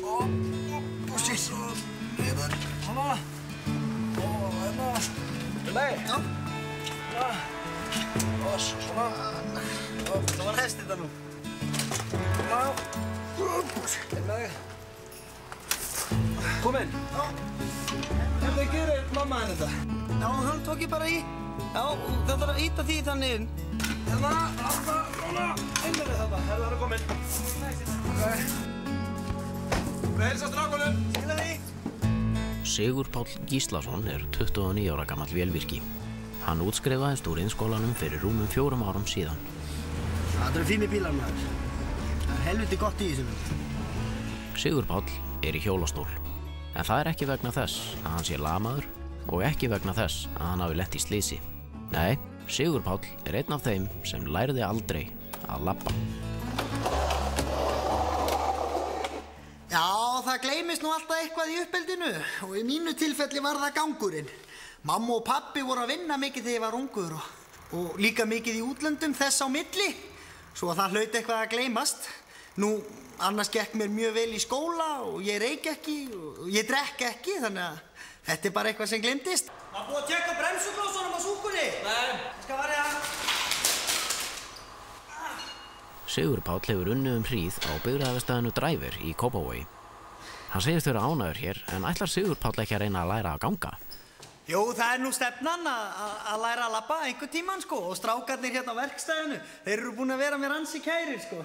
Og sítt. Niður. Hanna. Og hérna. Nei. Já. Og svona. Það var hest þetta nú. Já. Hérna. Kom inn. Já. Hvernig gerir mamma henni þetta? Já, hann tók ég bara í. Já, það þarf að ýta því þannig inn. Hérna, svona, inn með þetta. Það er komin. Við heilsa strákunum. Skilja því. Sigur Páll Gíslason 29 ára gamall vélvirki. Hann útskrifaðist úr iðnskólanum fyrir rúmum 4 árum síðan. Það eru fínir bílar maður. Það er helviti gott í þessum. Sigur Páll í hjólastól. En það er ekki vegna þess að hann sé lamaður og ekki vegna þess að hann hafi lent í slysi. Nei, Sigur Páll einn af þeim sem lærði aldrei að labba. Já, það gleymist nú alltaf eitthvað í uppeldinu og í mínu tilfelli var það gangurinn. Mamma og pappi voru að vinna mikið þegar ég var ungur og líka mikið í útlöndum þess á milli, svo að það hlaut eitthvað að gleymast. Nú, annars gekk mér mjög vel í skóla og ég reyk ekki og ég drekk ekki, þannig að þetta er bara eitthvað sem gleymdist. Það búið að tjekka bremsuklossunum á súkunni? Nei. Skal varja. Sigur Páll hefur unnið hríð á bifreiðarverkstæðinu Driver í Kópavogi. Hann segist vera ánægður hér, en ætlar Sigur Páll ekki að reyna að læra að ganga? Jú, það er nú stefnan að læra að labba einhvern tímann, sko, og strákarnir hérna á verkstæðinu, þeir eru búin að vera mér ansi kærir, sko.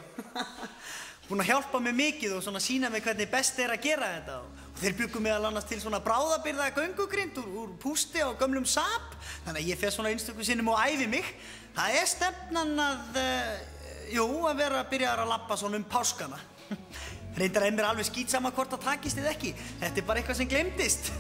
Búin að hjálpa mér mikið og svona sýna mér hvernig best er að gera þetta. Og þeir bjuggu meðal annars til svona bráðabirgða göngugrind úr pústi á gömlum Saab, þannig að ég fer svona einstöku sinnum og æfi mig. Það er stefnan að vera að byrja að labba svona páskana. Reyndar er mér alveg skítsama hvort það takist eða ekki. Þetta er bara eitthvað sem gleymdist.